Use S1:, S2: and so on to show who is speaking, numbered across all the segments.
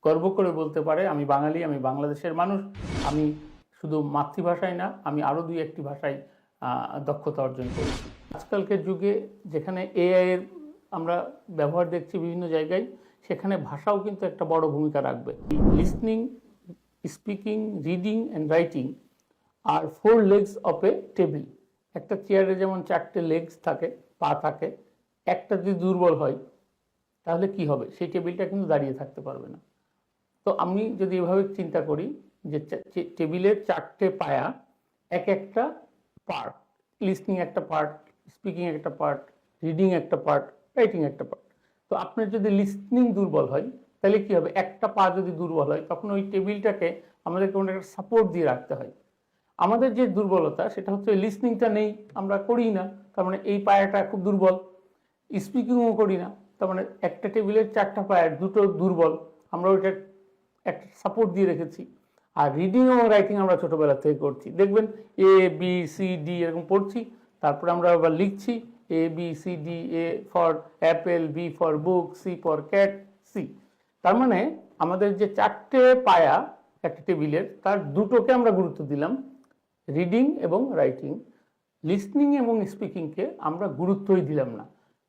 S1: গর্ব করে বলতে পারে আমি বাঙালি, আমি বাংলাদেশের মানুষ, আমি শুধু মাতৃভাষায় না, আমি আরও দুই একটি ভাষায় দক্ষতা অর্জন করেছি। আজকালকার যুগে যেখানে এআই এর আমরা ব্যবহার দেখছি বিভিন্ন জায়গায়, সেখানে ভাষাও কিন্তু একটা বড় ভূমিকা রাখবে। Listening, speaking, reading and writing আর 4 legs অফ এ টেবিল। একটা চেয়ারে যেমন 4টে লেগস থাকে, পা থাকে, একটা যদি দুর্বল হয় তাহলে কি হবে? সেই টেবিলটা কিন্তু দাঁড়িয়ে থাকতে পারবে না। তো আমি যদি এভাবে চিন্তা করি যে টেবিলের 4টে পায়া, এক একটা পার্ট, লিসনিং একটা পার্ট, স্পিকিং একটা পার্ট, রিডিং একটা পার্ট, রাইটিং একটা পার্ট। তো আপনার যদি লিসনিং দুর্বল হয় তাহলে কি হবে? একটা পা যদি দুর্বল হয় তখন ওই টেবিলটাকে আমাদেরকে কোনো একটা সাপোর্ট দিয়ে রাখতে হয়। আমাদের যে দুর্বলতা সেটা হচ্ছে লিসনিংটা নেই, আমরা করি না, তার মানে এই পায়াটা খুব দুর্বল। স্পিকিংও করি না, তার মানে একটা টেবিলের 4টা পায়ের দুটো দুর্বল, আমরা ওইটা একটা সাপোর্ট দিয়ে রেখেছি। আর রিডিং এবং রাইটিং আমরা ছোটোবেলা থেকে করছি, দেখবেন এ বি সি ডি এরকম পড়ছি, তারপরে আমরা আবার লিখছি A B C D, A for apple, B for book, C for cat, C. তার মানে আমাদের যে 4টে পায়া একটা টেবিলের, তার দুটোকে আমরা গুরুত্ব দিলাম, রিডিং এবং রাইটিং। লিসনিং এবং স্পিকিংকে আমরা গুরুত্বই দিলাম না।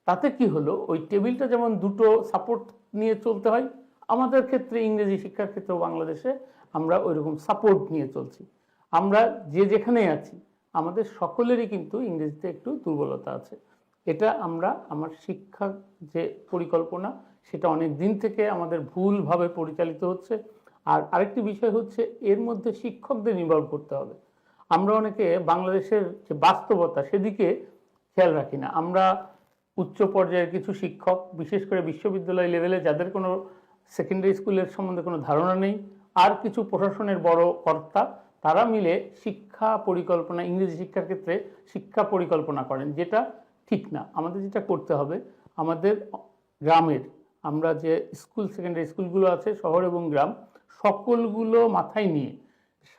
S1: তাতে কি হলো? ওই টেবিলটা যেমন দুটো সাপোর্ট নিয়ে চলতে হয়, আমাদের ক্ষেত্রে ইংরেজি শিক্ষার ক্ষেত্রেও বাংলাদেশে আমরা ওইরকম সাপোর্ট নিয়ে চলছি। আমরা যে যেখানে আছি আমাদের সকলেরই কিন্তু ইংরেজিতে একটু দুর্বলতা আছে। এটা আমরা আমার শিক্ষা যে পরিকল্পনা সেটা অনেক দিন থেকে আমাদের ভুলভাবে পরিচালিত হচ্ছে। আর আরেকটি বিষয় হচ্ছে এর মধ্যে শিক্ষকদের ইনভলভ করতে হবে। আমরা অনেকে বাংলাদেশের যে বাস্তবতা সেদিকে খেয়াল রাখি না। আমরা উচ্চ পর্যায়ের কিছু শিক্ষক, বিশেষ করে বিশ্ববিদ্যালয় লেভেলে যাদের কোনো সেকেন্ডারি স্কুলের সম্বন্ধে কোনো ধারণা নেই, আর কিছু প্রশাসনের বড় কর্তা, তারা মিলে শিক্ষা পরিকল্পনা, ইংরেজি শিক্ষার ক্ষেত্রে শিক্ষা পরিকল্পনা করেন, যেটা ঠিক না। আমাদের যেটা করতে হবে, আমাদের গ্রামের, আমরা যে স্কুল, সেকেন্ডারি স্কুলগুলো আছে শহর এবং গ্রাম, সকলগুলো মাথায় নিয়ে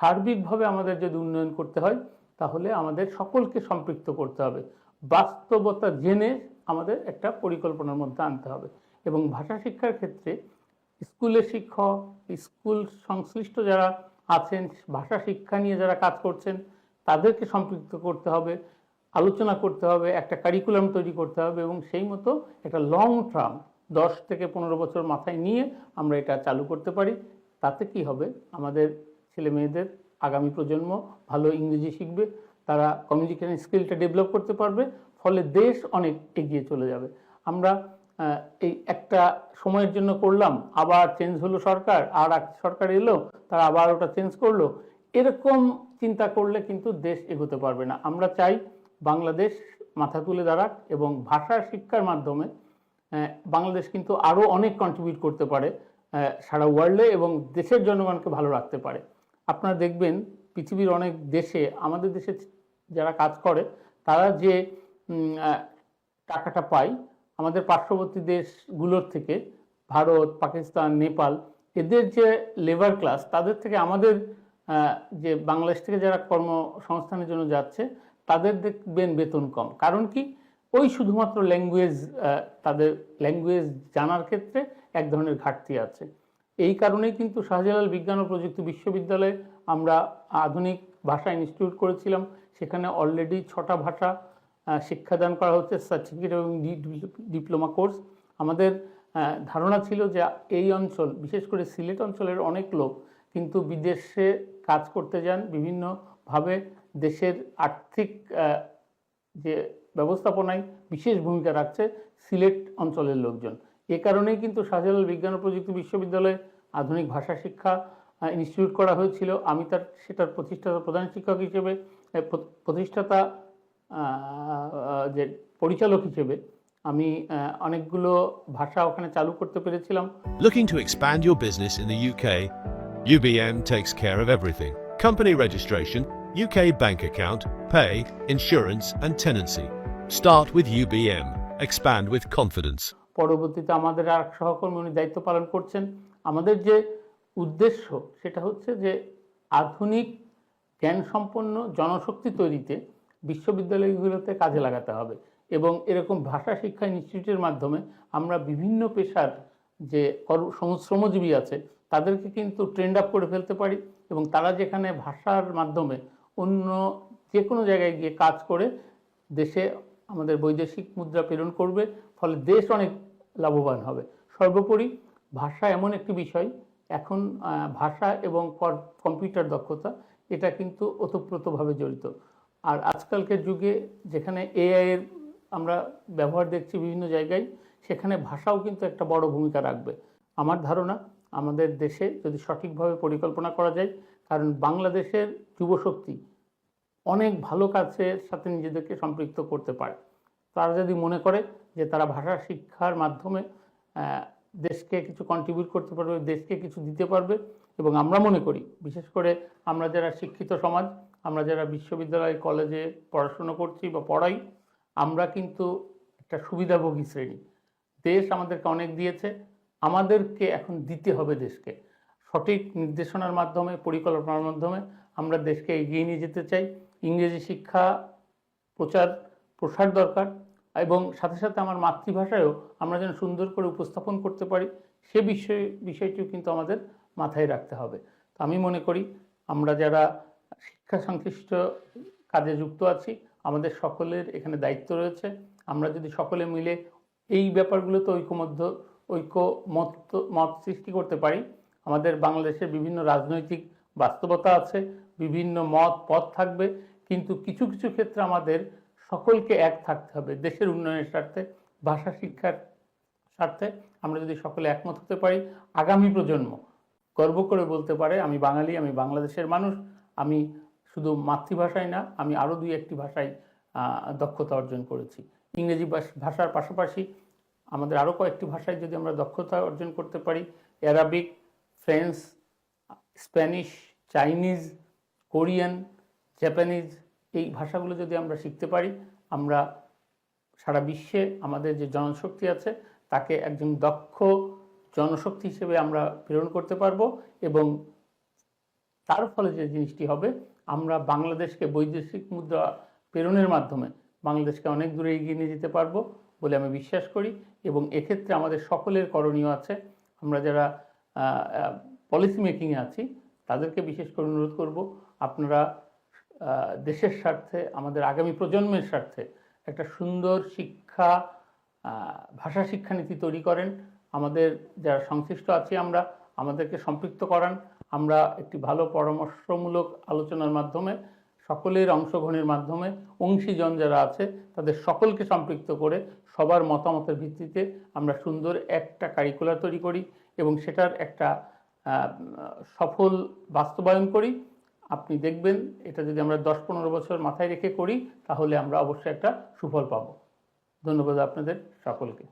S1: সার্বিকভাবে আমাদের যদি উন্নয়ন করতে হয় তাহলে আমাদের সকলকে সম্পৃক্ত করতে হবে, বাস্তবতা জেনে আমাদের একটা পরিকল্পনার মধ্যে আনতে হবে। এবং ভাষা শিক্ষার ক্ষেত্রে স্কুলের শিক্ষক, স্কুল সংশ্লিষ্ট যারা আছেন, ভাষা শিক্ষা নিয়ে যারা কাজ করছেন, তাদেরকে সম্পৃক্ত করতে হবে, আলোচনা করতে হবে, একটা কারিকুলাম তৈরি করতে হবে এবং সেই মতো একটা লং টার্ম 10 থেকে 15 বছর মাথায় নিয়ে আমরা এটা চালু করতে পারি। তাতে কি হবে? আমাদের ছেলে মেয়েদের আগামী প্রজন্ম ভালো ইংরেজি শিখবে, তারা কমিউনিকেশন স্কিলটা ডেভেলপ করতে পারবে, ফলে দেশ অনেক এগিয়ে চলে যাবে। আমরা এই একটা সময়ের জন্য করলাম, আবার চেঞ্জ হলো সরকার, আর এক সরকার এলো, তারা আবার ওটা চেঞ্জ করলো, এরকম চিন্তা করলে কিন্তু দেশ এগোতে পারবে না। আমরা চাই বাংলাদেশ মাথা তুলে দাঁড়াক এবং ভাষা শিক্ষার মাধ্যমে বাংলাদেশ কিন্তু আরও অনেক কন্ট্রিবিউট করতে পারে সারা ওয়ার্ল্ডে এবং দেশের জনগণকে ভালো রাখতে পারে। আপনারা দেখবেন পৃথিবীর অনেক দেশে, আমাদের দেশে যারা কাজ করে তারা যে টাকাটা পায় আমাদের পার্শ্ববর্তী দেশগুলোর থেকে, ভারত, পাকিস্তান, নেপাল, এদের যে লেবার ক্লাস, তাদের থেকে আমাদের যে বাংলাদেশ থেকে যারা কর্মসংস্থানের জন্য যাচ্ছে তাদের দেখবেন বেতন কম। কারণ কি? ওই শুধুমাত্র ল্যাঙ্গুয়েজ, তাদের ল্যাঙ্গুয়েজ জানার ক্ষেত্রে এক ধরনের ঘাটতি আছে। এই কারণেই কিন্তু শাহজালাল বিজ্ঞান ও প্রযুক্তি বিশ্ববিদ্যালয়ে আমরা আধুনিক ভাষা ইনস্টিটিউট করেছিলাম। সেখানে অলরেডি 6টা ভাষা শিক্ষাদান করা হচ্ছে, সার্টিফিকেট এবং ডিপ্লোমা কোর্স। আমাদের ধারণা ছিল যে এই অঞ্চল, বিশেষ করে সিলেট অঞ্চলের অনেক লোক কিন্তু বিদেশে কাজ করতে যান, বিভিন্নভাবে দেশের আর্থিক যে ব্যবস্থাপনায় বিশেষ ভূমিকা রাখছে সিলেট অঞ্চলের লোকজন। এ কারণেই কিন্তু শাহজালাল বিজ্ঞান ও প্রযুক্তি বিশ্ববিদ্যালয়ে আধুনিক ভাষা শিক্ষা ইনস্টিটিউট করা হয়েছিল। আমি সেটার প্রতিষ্ঠাতা প্রধান শিক্ষক হিসেবে, প্রতিষ্ঠাতা যে পরিচালক হিসেবে আমি অনেকগুলো ভাষা ওখানে চালু করতে পেরেছিলাম।
S2: Looking to expand your business in the UK? UBM takes care of everything. Company registration, UK bank account, pay, insurance and tenancy. Start with UBM. Expand with confidence.
S1: পরবর্তীতে আমাদের আর সহকর্মী উনি দায়িত্ব পালন করছেন। আমাদের যে উদ্দেশ্য সেটা হচ্ছে যে আধুনিক জ্ঞানসম্পন্ন জনশক্তি তৈরিতে বিশ্ববিদ্যালয়গুলোতে কাজে লাগাতে হবে এবং এরকম ভাষা শিক্ষা ইনস্টিটিউটের মাধ্যমে আমরা বিভিন্ন পেশার যে শ্রমজীবী আছে তাদেরকে কিন্তু ট্রেন্ড আপ করে ফেলতে পারি, এবং তারা যেখানে ভাষার মাধ্যমে অন্য যে কোনো জায়গায় গিয়ে কাজ করে দেশে আমাদের বৈদেশিক মুদ্রা প্রেরণ করবে, ফলে দেশ অনেক লাভবান হবে। সর্বোপরি ভাষা এমন একটি বিষয়, এখন ভাষা এবং কম্পিউটার দক্ষতা এটা কিন্তু ওতপ্রোতভাবে জড়িত। আর আজকালকের যুগে যেখানে এআই এর আমরা ব্যবহার দেখছি বিভিন্ন জায়গায়, সেখানে ভাষাও কিন্তু একটা বড় ভূমিকা রাখবে। আমার ধারণা আমাদের দেশে যদি সঠিকভাবে পরিকল্পনা করা যায়, কারণ বাংলাদেশের যুবশক্তি অনেক ভালো কাজের সাথে নিজেদেরকে সম্পৃক্ত করতে পারে। তারা যদি মনে করে যে তারা ভাষা শিক্ষার মাধ্যমে দেশকে কিছু কন্ট্রিবিউট করতে পারবে, দেশকে কিছু দিতে পারবে, এবং আমরা মনে করি বিশেষ করে আমরা যারা শিক্ষিত সমাজ, আমরা যারা বিশ্ববিদ্যালয় কলেজে পড়াশুনো করছি বা পড়াই, আমরা কিন্তু একটা সুবিধাভোগী শ্রেণী। দেশ আমাদেরকে অনেক দিয়েছে, আমাদেরকে এখন দিতে হবে দেশকে। সঠিক নির্দেশনার মাধ্যমে, পরিকল্পনার মাধ্যমে আমরা দেশকে এগিয়ে নিয়ে যেতে চাই। ইংরেজি শিক্ষা প্রসার দরকার, এবং সাথে সাথে আমার মাতৃভাষায়ও আমরা যেন সুন্দর করে উপস্থাপন করতে পারি সে বিষয়টিও কিন্তু আমাদের মাথায় রাখতে হবে। তো আমি মনে করি আমরা যারা শিক্ষা সংশ্লিষ্ট কাজে যুক্ত আছি, আমাদের সকলের এখানে দায়িত্ব রয়েছে। আমরা যদি সকলে মিলে এই ব্যাপারগুলোতে মত সৃষ্টি করতে পারি। আমাদের বাংলাদেশের বিভিন্ন রাজনৈতিক বাস্তবতা আছে, বিভিন্ন পথ থাকবে, কিন্তু কিছু কিছু ক্ষেত্রে আমাদের সকলকে এক থাকতে হবে দেশের উন্নয়নের স্বার্থে, ভাষা শিক্ষার স্বার্থে। আমরা যদি সকলে একমত হতে পারি, আগামী প্রজন্ম গর্ব করে বলতে পারে আমি বাঙালি, আমি বাংলাদেশের মানুষ, আমি শুধু মাতৃভাষায় না, আমি আরও 2-1টি ভাষায় দক্ষতা অর্জন করেছি। ইংরেজি ভাষার পাশাপাশি আমাদের আরও কয়েকটি ভাষায় যদি আমরা দক্ষতা অর্জন করতে পারি, Arabic, French, Spanish, Chinese, Korean, Japanese, এই ভাষাগুলো যদি আমরা শিখতে পারি, আমরা সারা বিশ্বে আমাদের যে জনশক্তি আছে তাকে একজন দক্ষ জনশক্তি হিসেবে আমরা প্রেরণ করতে পারবো, এবং তার ফলে যে জিনিসটি হবে, আমরা বাংলাদেশকে বৈদেশিক মুদ্রা প্রেরণের মাধ্যমে বাংলাদেশকে অনেক দূরে এগিয়ে নিয়ে যেতে পারবো বলে আমি বিশ্বাস করি। এবং এক্ষেত্রে আমাদের সকলের করণীয় আছে। আমরা যারা পলিসি মেকিংয়ে আছি তাদেরকে বিশেষ করে অনুরোধ করব, আপনারা দেশের স্বার্থে, আমাদের আগামী প্রজন্মের স্বার্থে একটা সুন্দর ভাষা শিক্ষানীতি তৈরি করেন। আমাদের যারা সংশ্লিষ্ট আছি আমাদেরকে সম্পৃক্ত করান। আমরা একটি ভালো পরামর্শমূলক আলোচনার মাধ্যমে, সকলের অংশগ্রহণের মাধ্যমে, অংশীজন যারা আছে তাদের সকলকে সম্পৃক্ত করে সবার মতামতের ভিত্তিতে আমরা সুন্দর একটা কারিকুলার তৈরি করি এবং সেটার একটা সফল বাস্তবায়ন করি। আপনি দেখবেন এটা যদি আমরা 10-15 বছর মাথায় রেখে করি তাহলে আমরা অবশ্যই একটা সুফল পাব। ধন্যবাদ আপনাদের সকলকে।